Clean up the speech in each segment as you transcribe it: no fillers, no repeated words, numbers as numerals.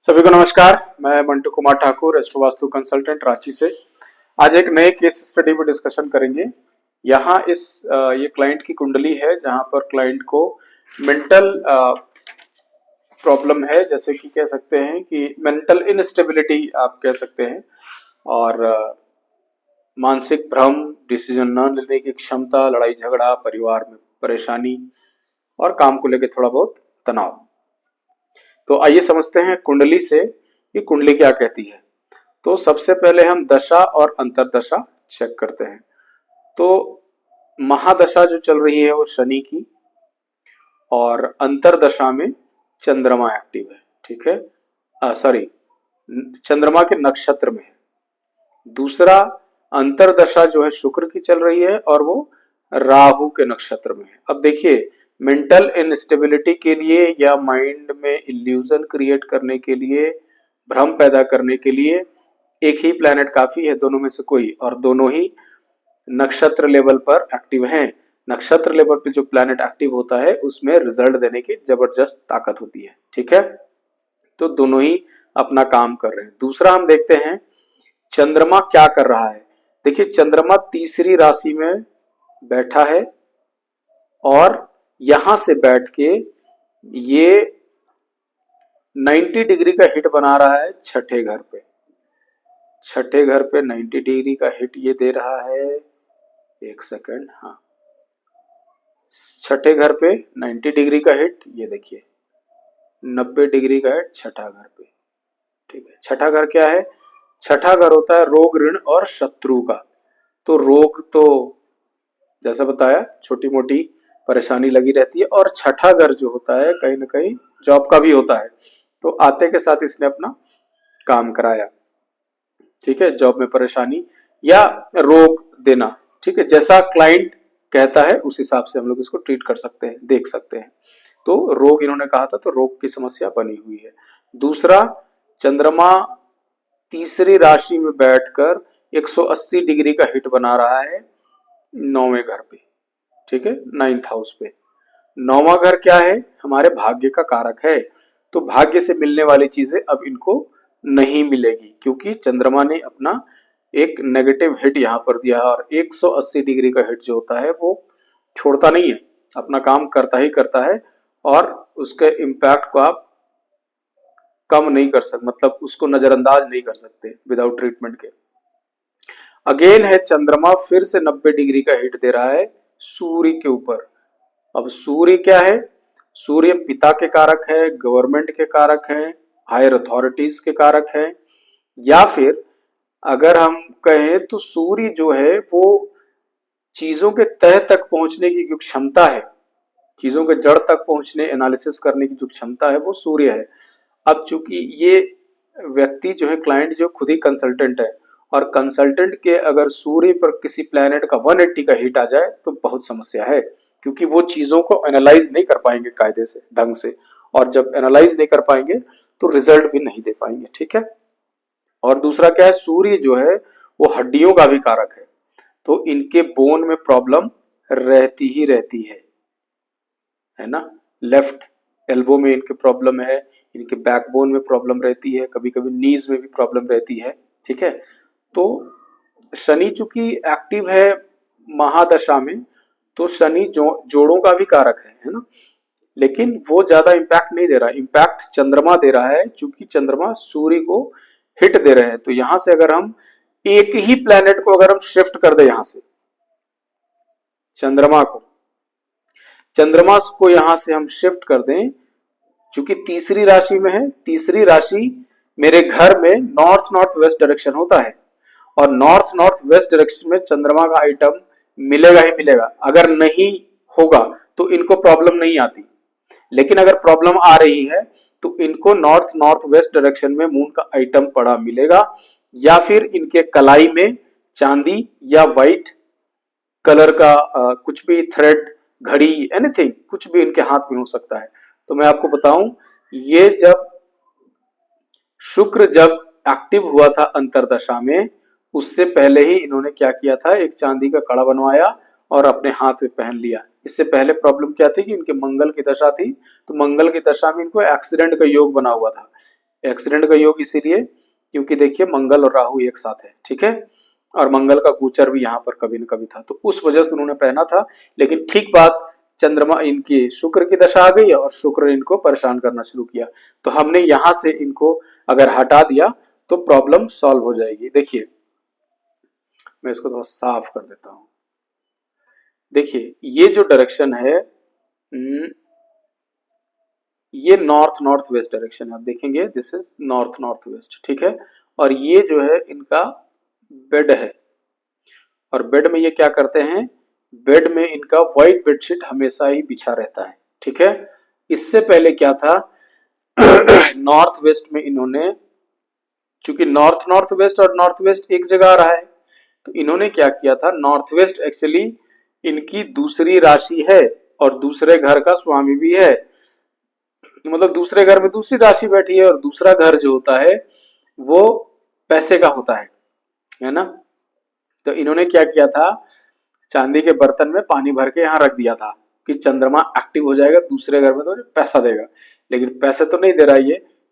सभी को नमस्कार। मैं मंटू कुमार ठाकुर, एस्ट्रो वास्तु कंसल्टेंट, रांची से। आज एक नए केस स्टडी पर डिस्कशन करेंगे। यहाँ ये क्लाइंट की कुंडली है जहाँ पर क्लाइंट को मेंटल प्रॉब्लम है, जैसे कि कह सकते हैं कि मेंटल इनस्टेबिलिटी आप कह सकते हैं, और मानसिक भ्रम, डिसीजन न लेने की क्षमता, लड़ाई झगड़ा, परिवार में परेशानी और काम को लेकर थोड़ा बहुत तनाव। तो आइए समझते हैं कुंडली से कि कुंडली क्या कहती है। तो सबसे पहले हम दशा और अंतरदशा चेक करते हैं। तो महादशा जो चल रही है वो शनि की, और अंतरदशा में चंद्रमा एक्टिव है। ठीक है, सॉरी, चंद्रमा के नक्षत्र में है। दूसरा, अंतरदशा जो है शुक्र की चल रही है और वो राहु के नक्षत्र में है। अब देखिए, मेंटल इनस्टेबिलिटी के लिए या माइंड में इल्यूजन क्रिएट करने के लिए, भ्रम पैदा करने के लिए एक ही प्लैनेट काफी है, दोनों में से कोई, और दोनों ही नक्षत्र लेवल पर एक्टिव हैं। नक्षत्र लेवल पे जो प्लैनेट एक्टिव होता है उसमें रिजल्ट देने की जबरदस्त ताकत होती है। ठीक है, तो दोनों ही अपना काम कर रहे हैं। दूसरा हम देखते हैं चंद्रमा क्या कर रहा है। देखिए, चंद्रमा तीसरी राशि में बैठा है और यहां से बैठ के ये 90 डिग्री का हिट बना रहा है छठे घर पे। छठे घर पे 90 डिग्री का हिट ये दे रहा है। एक सेकंड, हाँ, छठे घर पे 90 डिग्री का हिट, ये देखिए 90 डिग्री का हिट छठा घर पे। ठीक है, छठा घर क्या है? छठा घर होता है रोग, ऋण और शत्रु का। तो रोग तो जैसा बताया छोटी मोटी परेशानी लगी रहती है, और छठा घर जो होता है कहीं ना कहीं जॉब का भी होता है। तो आते के साथ इसने अपना काम कराया। ठीक है, जॉब में परेशानी या रोग देना। ठीक है, जैसा क्लाइंट कहता है उस हिसाब से हम लोग इसको ट्रीट कर सकते हैं, देख सकते हैं। तो रोग इन्होंने कहा था, तो रोग की समस्या बनी हुई है। दूसरा, चंद्रमा तीसरी राशि में बैठकर 180 डिग्री का हिट बना रहा है नौवें घर पे। ठीक है, 9th हाउस पे। नौवां घर क्या है? हमारे भाग्य का कारक है। तो भाग्य से मिलने वाली चीजें अब इनको नहीं मिलेगी, क्योंकि चंद्रमा ने अपना एक नेगेटिव हिट यहां पर दिया है, और 180 डिग्री का हिट जो होता है वो छोड़ता नहीं है, अपना काम करता ही करता है, और उसके इम्पैक्ट को आप कम नहीं कर सकते, मतलब उसको नजरअंदाज नहीं कर सकते विदाउट ट्रीटमेंट के। अगेन है चंद्रमा फिर से 90 डिग्री का हिट दे रहा है सूर्य के ऊपर। अब सूर्य क्या है? सूर्य पिता के कारक है, गवर्नमेंट के कारक है, हायर अथॉरिटीज के कारक है, या फिर अगर हम कहें तो सूर्य जो है वो चीजों के तह तक पहुंचने की जो क्षमता है, चीजों के जड़ तक पहुंचने, एनालिसिस करने की जो क्षमता है वो सूर्य है। अब चूंकि ये व्यक्ति जो है, क्लाइंट जो खुद ही कंसल्टेंट है, और कंसल्टेंट के अगर सूर्य पर किसी प्लेनेट का 180 का हिट आ जाए तो बहुत समस्या है, क्योंकि वो चीजों को एनालाइज नहीं कर पाएंगे कायदे से, ढंग से, और जब एनालाइज नहीं कर पाएंगे तो रिजल्ट भी नहीं दे पाएंगे। ठीक है, और दूसरा क्या है, सूर्य जो है वो हड्डियों का भी कारक है, तो इनके बोन में प्रॉब्लम रहती ही रहती है ना। लेफ्ट एल्बो में इनके प्रॉब्लम है, इनके बैकबोन में प्रॉब्लम रहती है, कभी कभी नीज में भी प्रॉब्लम रहती है। ठीक है, तो शनि चूंकि एक्टिव है महादशा में, तो शनि जोड़ों का भी कारक है ना, लेकिन वो ज्यादा इम्पैक्ट नहीं दे रहा, इम्पैक्ट चंद्रमा दे रहा है, क्योंकि चंद्रमा सूर्य को हिट दे रहे हैं। तो यहां से अगर हम एक ही प्लेनेट को अगर हम शिफ्ट कर दे, यहां से चंद्रमा को यहां से हम शिफ्ट कर दें, क्योंकि तीसरी राशि में है, तीसरी राशि मेरे घर में नॉर्थ नॉर्थ वेस्ट डायरेक्शन होता है, और नॉर्थ नॉर्थ वेस्ट डायरेक्शन में चंद्रमा का आइटम मिलेगा ही मिलेगा। अगर नहीं होगा तो इनको प्रॉब्लम नहीं आती, लेकिन अगर प्रॉब्लम आ रही है तो इनको नॉर्थ नॉर्थ वेस्ट डायरेक्शन में मून का आइटम पड़ा मिलेगा, या फिर इनके कलाई में चांदी या व्हाइट कलर का कुछ भी थ्रेड, घड़ी, एनीथिंग, कुछ भी इनके हाथ में हो सकता है। तो मैं आपको बताऊं, ये जब एक्टिव हुआ था अंतरदशा में, उससे पहले ही इन्होंने क्या किया था, एक चांदी का कड़ा बनवाया और अपने हाथ में पहन लिया। इससे पहले प्रॉब्लम क्या थी कि इनके मंगल की दशा थी, तो मंगल की दशा में इनको एक्सीडेंट का योग बना हुआ था। एक्सीडेंट का योग इसीलिए क्योंकि देखिए मंगल और राहु एक साथ है, ठीक है, और मंगल का गोचर भी यहाँ पर कभी न कभी था, तो उस वजह से उन्होंने पहना था। लेकिन ठीक बात, चंद्रमा इनकी शुक्र की दशा आ गई और शुक्र इनको परेशान करना शुरू किया, तो हमने यहां से इनको अगर हटा दिया तो प्रॉब्लम सॉल्व हो जाएगी। देखिए मैं इसको थोड़ा साफ कर देता हूं। देखिए ये जो डायरेक्शन है ये नॉर्थ नॉर्थ वेस्ट डायरेक्शन है, आप देखेंगे this is north north west, ठीक है, और ये जो है इनका बेड है, और बेड में ये क्या करते हैं, बेड में इनका व्हाइट बेडशीट हमेशा ही बिछा रहता है, ठीक है। इससे पहले क्या था नॉर्थ वेस्ट में इन्होंने, चूंकि नॉर्थ नॉर्थ वेस्ट और नॉर्थ वेस्ट एक जगह आ रहा है, तो इन्होंने क्या किया था, नॉर्थ वेस्ट एक्चुअली इनकी दूसरी राशि है और दूसरे घर का स्वामी भी है, मतलब दूसरे घर में दूसरी राशि बैठी है, और दूसरा घर जो होता है वो पैसे का होता है ना। तो इन्होंने क्या किया था, चांदी के बर्तन में पानी भर के यहाँ रख दिया था कि चंद्रमा एक्टिव हो जाएगा दूसरे घर में तो पैसा देगा, लेकिन पैसे तो नहीं दे रहा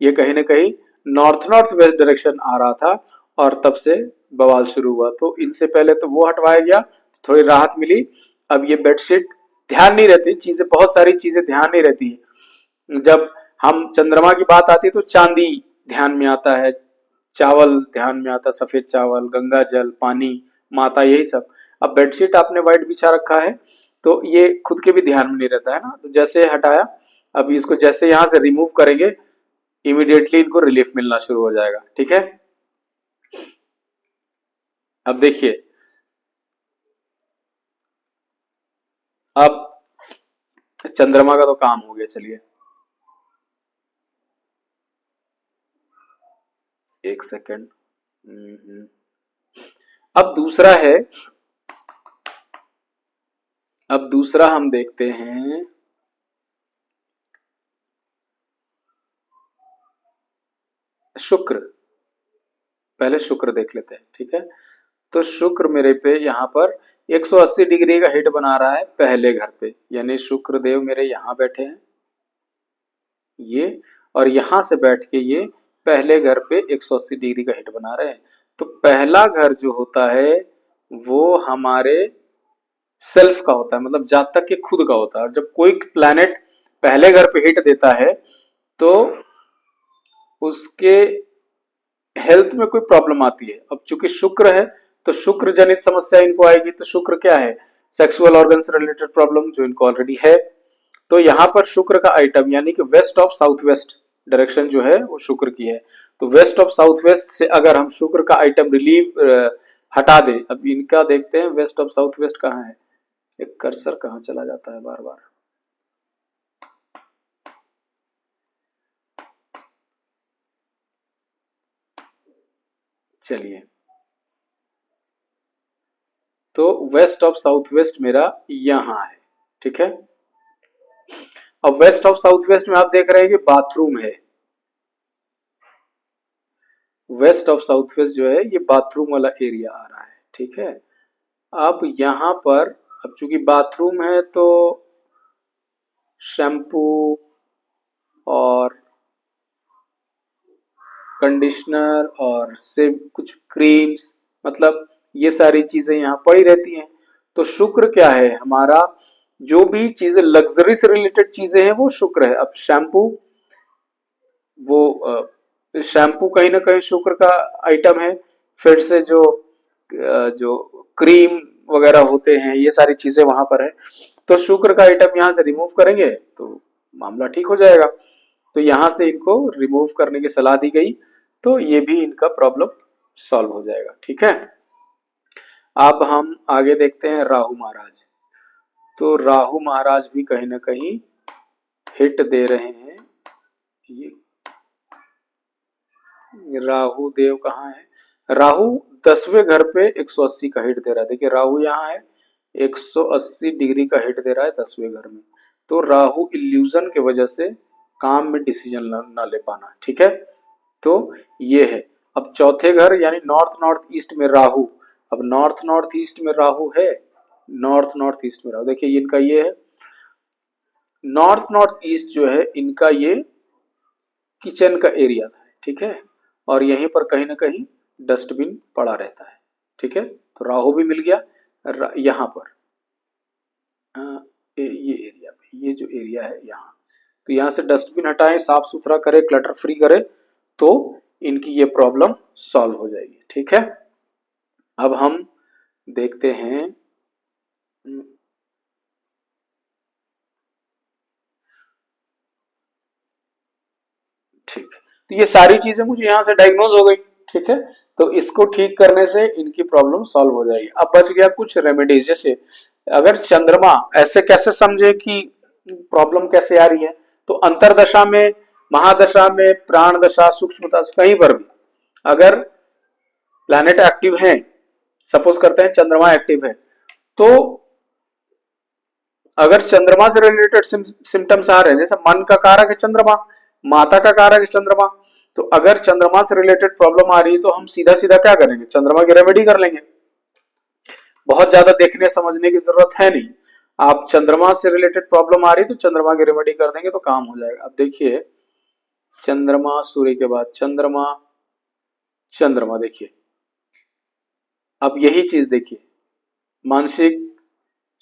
ये कहीं ना कहीं नॉर्थ नॉर्थ वेस्ट डायरेक्शन आ रहा था, और तब से बवाल शुरू हुआ। तो इनसे पहले तो वो हटवाया गया, थोड़ी राहत मिली। अब ये बेडशीट ध्यान नहीं रहती, चीजें बहुत सारी चीजें ध्यान नहीं रहती है। जब हम चंद्रमा की बात आती है तो चांदी ध्यान में आता है, चावल ध्यान में आता, सफेद चावल, गंगा जल, पानी, माता, यही सब। अब बेडशीट आपने व्हाइट बिछा रखा है तो ये खुद के भी ध्यान में नहीं रहता है ना, तो जैसे हटाया, अभी इसको जैसे यहां से रिमूव करेंगे इमीडिएटली इनको रिलीफ मिलना शुरू हो जाएगा, ठीक है। अब देखिए, अब चंद्रमा का तो काम हो गया, चलिए एक सेकेंड। अब दूसरा है, अब दूसरा हम देखते हैं शुक्र, पहले शुक्र देख लेते हैं, ठीक है। तो शुक्र मेरे पे यहाँ पर 180 डिग्री का हिट बना रहा है पहले घर पे, यानी शुक्र देव मेरे यहाँ बैठे हैं ये, और यहां से बैठ के ये पहले घर पे 180 डिग्री का हिट बना रहे हैं। तो पहला घर जो होता है वो हमारे सेल्फ का होता है, मतलब जातक के खुद का होता है, और जब कोई प्लैनेट पहले घर पे हिट देता है तो उसके हेल्थ में कोई प्रॉब्लम आती है। अब चूंकि शुक्र है तो शुक्र जनित समस्या इनको आएगी, तो शुक्र क्या है, सेक्सुअल ऑर्गन से रिलेटेड प्रॉब्लम जो इनको ऑलरेडी है। तो यहाँ पर शुक्र का आइटम यानी कि west of south west direction जो है वो शुक्र की है, तो वेस्ट ऑफ साउथ वेस्ट से अगर हम शुक्र का आइटम रिलीव हटा दें, अब इनका देखते हैं वेस्ट ऑफ साउथ वेस्ट कहाँ है, एक कर्सर कहाँ चला जाता है बार बार, चलिए, तो वेस्ट ऑफ साउथ वेस्ट मेरा यहां है, ठीक है। अब वेस्ट ऑफ साउथ वेस्ट में आप देख रहे हैं कि बाथरूम है, वेस्ट ऑफ साउथ वेस्ट जो है ये बाथरूम वाला एरिया आ रहा है, ठीक है। अब यहां पर, अब चूंकि बाथरूम है तो शैम्पू और कंडीशनर और से कुछ क्रीम्स, मतलब ये सारी चीजें यहाँ पड़ी रहती हैं। तो शुक्र क्या है हमारा, जो भी चीजें लग्जरी से रिलेटेड चीजें हैं वो शुक्र है। अब शैम्पू, वो शैम्पू कहीं ना कहीं शुक्र का आइटम है, फिर से जो क्रीम वगैरह होते हैं ये सारी चीजें वहां पर है, तो शुक्र का आइटम यहाँ से रिमूव करेंगे तो मामला ठीक हो जाएगा। तो यहां से इनको रिमूव करने की सलाह दी गई, तो ये भी इनका प्रॉब्लम सॉल्व हो जाएगा, ठीक है। अब हम आगे देखते हैं राहु महाराज। तो राहु महाराज भी कहीं ना कहीं हिट दे रहे हैं, ये राहु देव कहाँ है, राहु 10वें घर पे 180 का हिट दे रहा है, देखिए राहु यहाँ है 180 डिग्री का हिट दे रहा है 10वें घर में। तो राहु इल्यूजन के वजह से काम में डिसीजन ना ले पाना, ठीक है। तो ये है। अब चौथे घर यानी नॉर्थ नॉर्थ ईस्ट में राहु, अब नॉर्थ नॉर्थ ईस्ट में राहु है, नॉर्थ नॉर्थ ईस्ट में राहु, देखिए इनका ये है नॉर्थ नॉर्थ ईस्ट जो है इनका ये किचन का एरिया था, ठीक है, और यहीं पर कहीं ना कहीं डस्टबिन पड़ा रहता है। ठीक है, तो राहु भी मिल गया यहाँ पर ये एरिया पे, ये जो एरिया है यहाँ, तो यहाँ से डस्टबिन हटाएं, साफ सुथरा करें, क्लटर फ्री करें, तो इनकी ये प्रॉब्लम सॉल्व हो जाएगी। ठीक है, अब हम देखते हैं ठीक है, तो ये सारी चीजें मुझे यहाँ से डायग्नोज हो गई। ठीक है, तो इसको ठीक करने से इनकी प्रॉब्लम सॉल्व हो जाएगी। अब बच गया कुछ रेमेडीज, जैसे अगर चंद्रमा, ऐसे कैसे समझे कि प्रॉब्लम कैसे आ रही है, तो अंतरदशा में, महादशा में, प्राण दशा, सूक्ष्म दशा, कहीं पर भी अगर प्लैनेट एक्टिव है, सपोज करते हैं चंद्रमा एक्टिव है, तो अगर चंद्रमा से रिलेटेड सिम्टम्स आ रहे हैं, जैसे मन का कारक है चंद्रमा, माता का कारक है चंद्रमा, तो अगर चंद्रमा से रिलेटेड प्रॉब्लम आ रही है तो हम सीधा सीधा क्या करेंगे, चंद्रमा की रेमेडी कर लेंगे। बहुत ज्यादा देखने समझने की जरूरत है नहीं, आप चंद्रमा से रिलेटेड प्रॉब्लम आ रही है तो चंद्रमा की रेमेडी कर देंगे तो काम हो जाएगा। अब देखिए, चंद्रमा, सूर्य के बाद चंद्रमा, चंद्रमा देखिए, अब यही चीज देखिए, मानसिक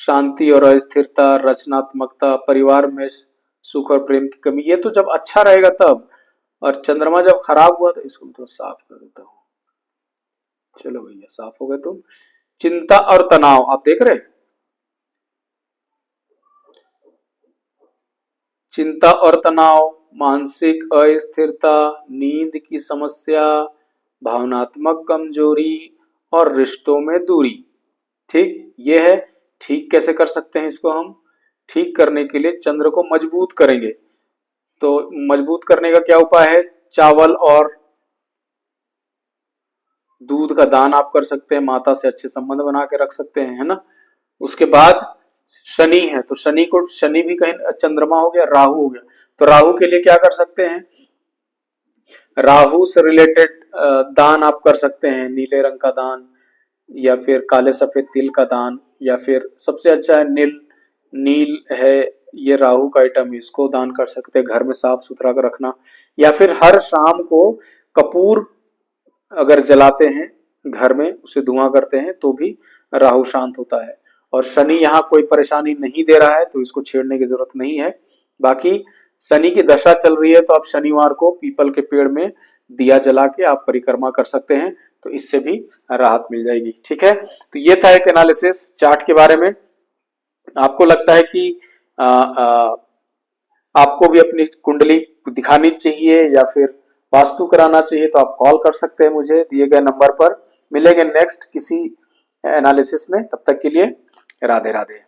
शांति और अस्थिरता, रचनात्मकता, परिवार में सुख और प्रेम की कमी, ये तो जब अच्छा रहेगा तब, और चंद्रमा जब खराब हुआ तो इसको तो साफ कर देता हूं। चलो भैया साफ हो गए तुम। चिंता और तनाव आप देख रहे हैं, चिंता और तनाव, मानसिक अस्थिरता, नींद की समस्या, भावनात्मक कमजोरी और रिश्तों में दूरी। ठीक, ये है। ठीक कैसे कर सकते हैं इसको हम, ठीक करने के लिए चंद्र को मजबूत करेंगे, तो मजबूत करने का क्या उपाय है, चावल और दूध का दान आप कर सकते हैं, माता से अच्छे संबंध बना के रख सकते हैं, है ना। उसके बाद शनि है, तो शनि को, शनि भी कहीं चंद्रमा हो गया, राहु हो गया, तो राहु के लिए क्या कर सकते हैं, राहु से रिलेटेड दान आप कर सकते हैं, नीले रंग का दान, या फिर काले सफेद तिल का दान, या फिर सबसे अच्छा है नील, नील है ये राहु का आइटम, इसको दान कर सकते हैं, घर में साफ सुथरा कर रखना, या फिर हर शाम को कपूर अगर जलाते हैं घर में, उसे धुआं करते हैं तो भी राहु शांत होता है। और शनि यहाँ कोई परेशानी नहीं दे रहा है तो इसको छेड़ने की जरूरत नहीं है। बाकी शनि की दशा चल रही है तो आप शनिवार को पीपल के पेड़ में दिया जला के आप परिक्रमा कर सकते हैं, तो इससे भी राहत मिल जाएगी। ठीक है, तो ये था एक एनालिसिस चार्ट के बारे में। आपको लगता है कि आपको भी अपनी कुंडली दिखानी चाहिए या फिर वास्तु कराना चाहिए, तो आप कॉल कर सकते हैं मुझे दिए गए नंबर पर। मिलेंगे नेक्स्ट किसी एनालिसिस में, तब तक के लिए राधे राधे।